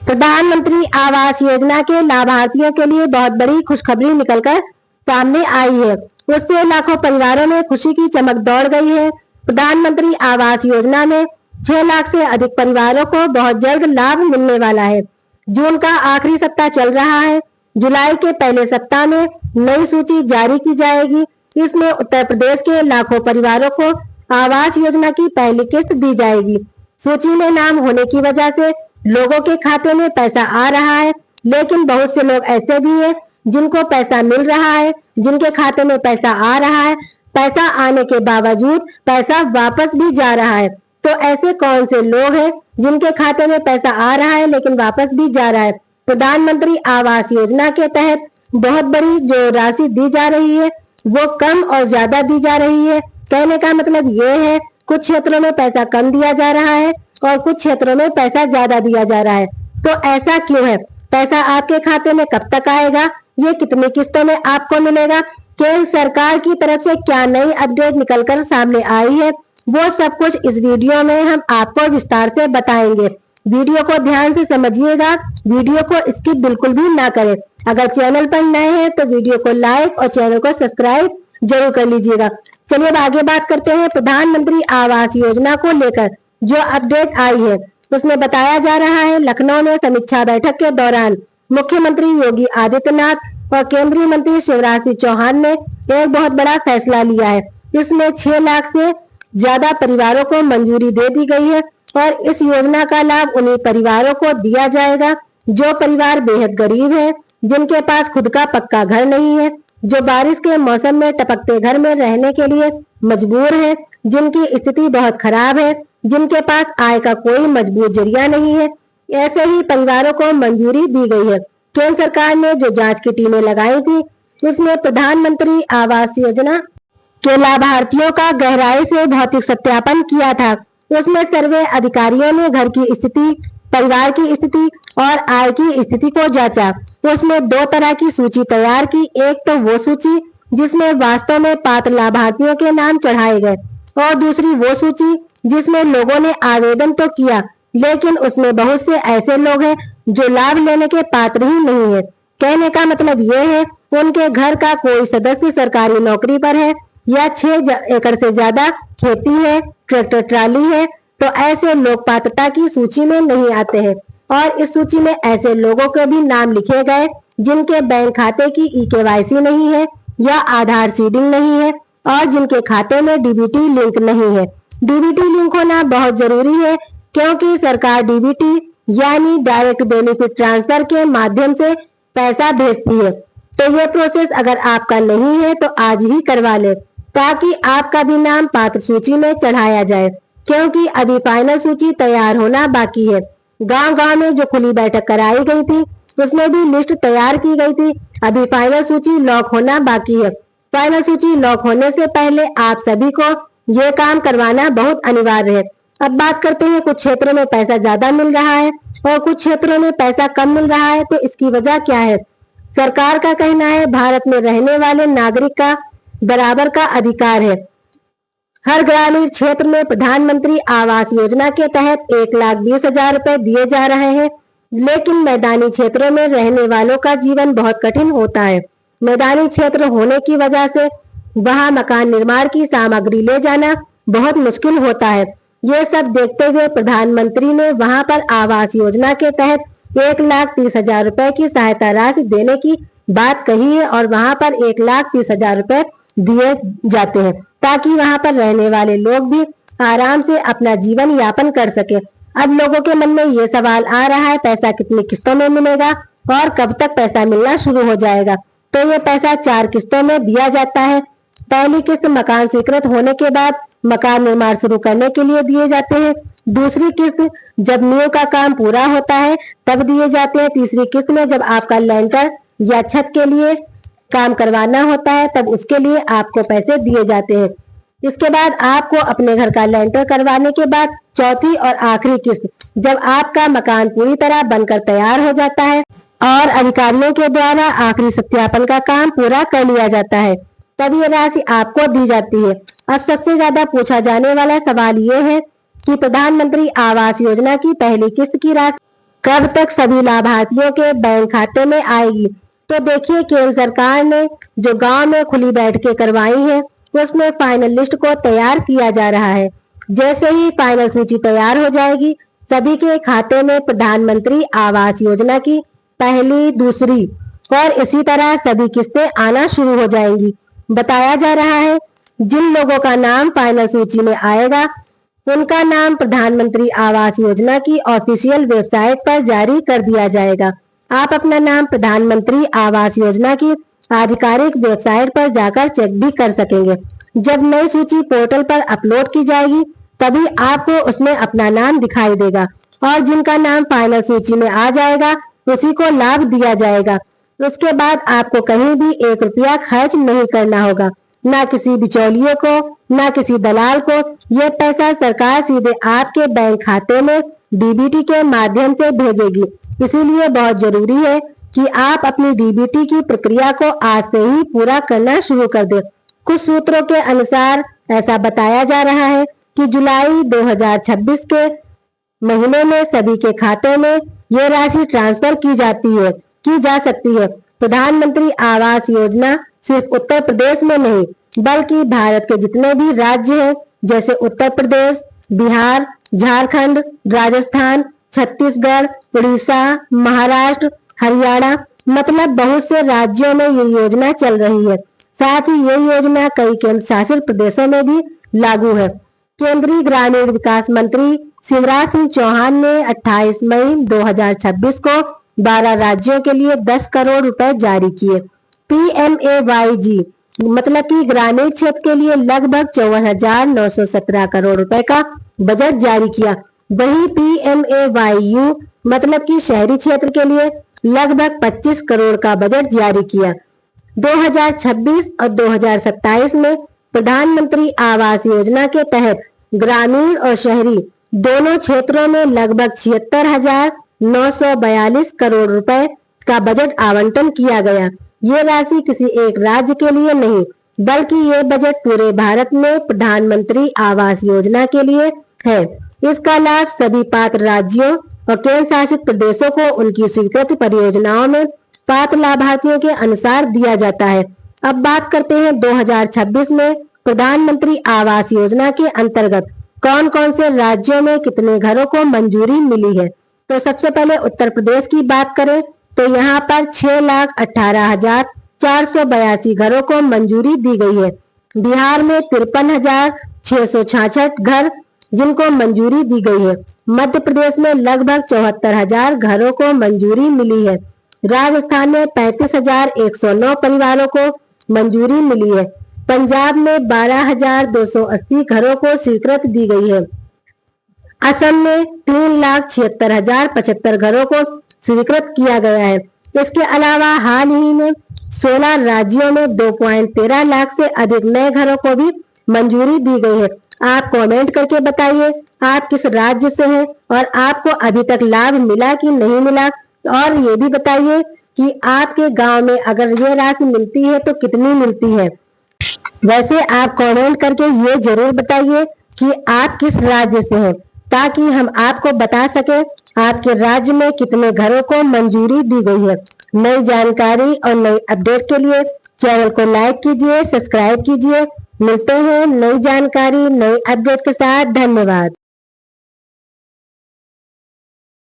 प्रधानमंत्री आवास योजना के लाभार्थियों के लिए बहुत बड़ी खुशखबरी निकलकर सामने आई है। उससे लाखों परिवारों में खुशी की चमक दौड़ गई है। प्रधानमंत्री आवास योजना में 6 लाख से अधिक परिवारों को बहुत जल्द लाभ मिलने वाला है। जून का आखिरी सप्ताह चल रहा है। जुलाई के पहले सप्ताह में नई सूची जारी की जाएगी। इसमें उत्तर प्रदेश के लाखों परिवारों को आवास योजना की पहली किस्त दी जाएगी। सूची में नाम होने की वजह से लोगों के खाते में पैसा आ रहा है, लेकिन बहुत से लोग ऐसे भी हैं जिनको पैसा मिल रहा है, जिनके खाते में पैसा आ रहा है, पैसा आने के बावजूद पैसा वापस भी जा रहा है। तो ऐसे कौन से लोग हैं जिनके खाते में पैसा आ रहा है लेकिन वापस भी जा रहा है? प्रधानमंत्री आवास योजना के तहत बहुत बड़ी जो राशि दी जा रही है वो कम और ज्यादा दी जा रही है। कहने का मतलब ये है कुछ क्षेत्रों में पैसा कम दिया जा रहा है और कुछ क्षेत्रों में पैसा ज्यादा दिया जा रहा है। तो ऐसा क्यों है? पैसा आपके खाते में कब तक आएगा? ये कितनी किस्तों में आपको मिलेगा? केंद्र सरकार की तरफ से क्या नई अपडेट निकलकर सामने आई है? वो सब कुछ इस वीडियो में हम आपको विस्तार से बताएंगे। वीडियो को ध्यान से समझिएगा, वीडियो को स्किप बिल्कुल भी ना करें। अगर चैनल पर नए हैं तो वीडियो को लाइक और चैनल को सब्सक्राइब जरूर कर लीजिएगा। चलिए अब आगे बात करते हैं प्रधानमंत्री आवास योजना को लेकर जो अपडेट आई है। उसमें बताया जा रहा है लखनऊ में समीक्षा बैठक के दौरान मुख्यमंत्री योगी आदित्यनाथ और केंद्रीय मंत्री शिवराज सिंह चौहान ने एक बहुत बड़ा फैसला लिया है। इसमें 6 लाख से ज्यादा परिवारों को मंजूरी दे दी गई है और इस योजना का लाभ उन्हीं परिवारों को दिया जाएगा जो परिवार बेहद गरीब है, जिनके पास खुद का पक्का घर नहीं है, जो बारिश के मौसम में टपकते घर में रहने के लिए मजबूर है, जिनकी स्थिति बहुत खराब है, जिनके पास आय का कोई मजबूत जरिया नहीं है। ऐसे ही परिवारों को मंजूरी दी गई है। केंद्र सरकार ने जो जांच की टीमें लगाई थी उसमें प्रधानमंत्री आवास योजना के लाभार्थियों का गहराई से भौतिक सत्यापन किया था। उसमें सर्वे अधिकारियों ने घर की स्थिति, परिवार की स्थिति और आय की स्थिति को जांचा। उसमें 2 तरह की सूची तैयार की। एक तो वो सूची जिसमें वास्तव में पात्र लाभार्थियों के नाम चढ़ाए गए और दूसरी वो सूची जिसमें लोगों ने आवेदन तो किया लेकिन उसमें बहुत से ऐसे लोग हैं जो लाभ लेने के पात्र ही नहीं है। कहने का मतलब ये है उनके घर का कोई सदस्य सरकारी नौकरी पर है या 6 एकड़ से ज्यादा खेती है, ट्रैक्टर ट्राली है, तो ऐसे लोग पात्रता की सूची में नहीं आते हैं। और इस सूची में ऐसे लोगों के भी नाम लिखे गए जिनके बैंक खाते की ई-केवाईसी नहीं है या आधार सीडिंग नहीं है और जिनके खाते में डीबीटी लिंक नहीं है। डीबीटी लिंक होना बहुत जरूरी है क्योंकि सरकार डीबीटी यानी डायरेक्ट बेनिफिट ट्रांसफर के माध्यम से पैसा भेजती है। तो ये प्रोसेस अगर आपका नहीं है तो आज ही करवा ले ताकि आपका भी नाम पात्र सूची में चढ़ाया जाए, क्योंकि अभी फाइनल सूची तैयार होना बाकी है। गांव-गांव में जो खुली बैठक कराई गई थी उसमें भी लिस्ट तैयार की गई थी। अभी फाइनल सूची लॉक होना बाकी है। फाइनल सूची लॉक होने से पहले आप सभी को ये काम करवाना बहुत अनिवार्य है। अब बात करते हैं कुछ क्षेत्रों में पैसा ज्यादा मिल रहा है और कुछ क्षेत्रों में पैसा कम मिल रहा है, तो इसकी वजह क्या है? सरकार का कहना है भारत में रहने वाले नागरिक का बराबर का अधिकार है। हर ग्रामीण क्षेत्र में प्रधानमंत्री आवास योजना के तहत 1,20,000 रुपए दिए जा रहे हैं, लेकिन मैदानी क्षेत्रों में रहने वालों का जीवन बहुत कठिन होता है। मैदानी क्षेत्र होने की वजह से वहां मकान निर्माण की सामग्री ले जाना बहुत मुश्किल होता है। ये सब देखते हुए प्रधानमंत्री ने वहां पर आवास योजना के तहत 1,30,000 रुपए की सहायता राशि देने की बात कही है और वहां पर 1,30,000 रुपए दिए जाते हैं ताकि वहां पर रहने वाले लोग भी आराम से अपना जीवन यापन कर सके। अब लोगों के मन में ये सवाल आ रहा है पैसा कितनी किस्तों में मिलेगा और कब तक पैसा मिलना शुरू हो जाएगा? तो ये पैसा 4 किस्तों में दिया जाता है। पहली किस्त मकान स्वीकृत होने के बाद मकान निर्माण शुरू करने के लिए दिए जाते हैं। दूसरी किस्त जब नींव का काम पूरा होता है तब दिए जाते हैं। तीसरी किस्त में जब आपका लेंटर या छत के लिए काम करवाना होता है तब उसके लिए आपको पैसे दिए जाते हैं। इसके बाद आपको अपने घर का लेंटर करवाने के बाद चौथी और आखिरी किस्त जब आपका मकान पूरी तरह बनकर तैयार हो जाता है और अधिकारियों के द्वारा आखिरी सत्यापन का काम पूरा कर लिया जाता है तब ये राशि आपको दी जाती है। अब सबसे ज्यादा पूछा जाने वाला सवाल ये है कि प्रधानमंत्री आवास योजना की पहली किस्त की राशि कब तक सभी लाभार्थियों के बैंक खाते में आएगी? तो देखिए, केंद्र सरकार ने जो गांव में खुली बैठकें करवाई है, उसमें फाइनल लिस्ट को तैयार किया जा रहा है। जैसे ही फाइनल सूची तैयार हो जाएगी, सभी के खाते में प्रधानमंत्री आवास योजना की पहली, दूसरी और इसी तरह सभी किस्तें आना शुरू हो जाएंगी। बताया जा रहा है, जिन लोगों का नाम फाइनल सूची में आएगा, उनका नाम प्रधानमंत्री आवास योजना की ऑफिशियल वेबसाइट पर जारी कर दिया जाएगा। आप अपना नाम प्रधानमंत्री आवास योजना की आधिकारिक वेबसाइट पर जाकर चेक भी कर सकेंगे। जब नई सूची पोर्टल पर अपलोड की जाएगी, तभी आपको उसमें अपना नाम दिखाई देगा और जिनका नाम फाइनल सूची में आ जाएगा, उसी को लाभ दिया जाएगा। उसके बाद आपको कहीं भी 1 रुपया खर्च नहीं करना होगा, ना किसी बिचौलिए को, ना किसी दलाल को। यह पैसा सरकार सीधे आपके बैंक खाते में डीबीटी के माध्यम से भेजेगी। इसीलिए बहुत जरूरी है कि आप अपनी डीबीटी की प्रक्रिया को आज से ही पूरा करना शुरू कर दें। कुछ सूत्रों के अनुसार ऐसा बताया जा रहा है कि जुलाई 2026 के महीने में सभी के खाते में ये राशि ट्रांसफर की जा सकती है। प्रधानमंत्री आवास योजना सिर्फ उत्तर प्रदेश में नहीं, बल्कि भारत के जितने भी राज्य हैं, जैसे उत्तर प्रदेश, बिहार, झारखंड, राजस्थान, छत्तीसगढ़, उड़ीसा, महाराष्ट्र, हरियाणा, मतलब बहुत से राज्यों में ये योजना चल रही है। साथ ही ये योजना कई केंद्र शासित प्रदेशों में भी लागू है। केंद्रीय ग्रामीण विकास मंत्री शिवराज सिंह चौहान ने 28 मई 2026 को 12 राज्यों के लिए 10 करोड़ रुपए जारी किए। PMAYG मतलब कि ग्रामीण क्षेत्र के लिए लगभग 54,917 करोड़ रुपए का बजट जारी किया। वहीं PMAYU मतलब कि शहरी क्षेत्र के लिए लगभग 25 करोड़ का बजट जारी किया। 2026 और 2027 में प्रधानमंत्री आवास योजना के तहत ग्रामीण और शहरी दोनों क्षेत्रों में लगभग 76,942 करोड़ रुपए का बजट आवंटन किया गया। ये राशि किसी एक राज्य के लिए नहीं, बल्कि ये बजट पूरे भारत में प्रधानमंत्री आवास योजना के लिए है। इसका लाभ सभी पात्र राज्यों और केंद्र शासित प्रदेशों को उनकी स्वीकृत परियोजनाओं में पात्र लाभार्थियों के अनुसार दिया जाता है। अब बात करते हैं 2026 में प्रधानमंत्री आवास योजना के अंतर्गत कौन कौन से राज्यों में कितने घरों को मंजूरी मिली है। तो सबसे पहले उत्तर प्रदेश की बात करें तो यहाँ पर 6,18,482 घरों को मंजूरी दी गई है। बिहार में 53,666 घर जिनको मंजूरी दी गई है। मध्य प्रदेश में लगभग 74,000 घरों को मंजूरी मिली है। राजस्थान में 35,109 परिवारों को मंजूरी मिली है। पंजाब में 12,280 घरों को स्वीकृति दी गई है। असम में 3,76,075 घरों को स्वीकृत किया गया है। इसके अलावा हाल ही में 16 राज्यों में 2.13 लाख से अधिक नए घरों को भी मंजूरी दी गई है। आप कमेंट करके बताइए आप किस राज्य से हैं और आपको अभी तक लाभ मिला कि नहीं मिला, और ये भी बताइए कि आपके गांव में अगर ये राशि मिलती है तो कितनी मिलती है। वैसे आप कमेंट करके ये जरूर बताइए कि आप किस राज्य से हैं, ताकि हम आपको बता सके आपके राज्य में कितने घरों को मंजूरी दी गई है। नई जानकारी और नई अपडेट के लिए चैनल को लाइक कीजिए, सब्सक्राइब कीजिए। मिलते हैं नई जानकारी, नई अपडेट के साथ। धन्यवाद।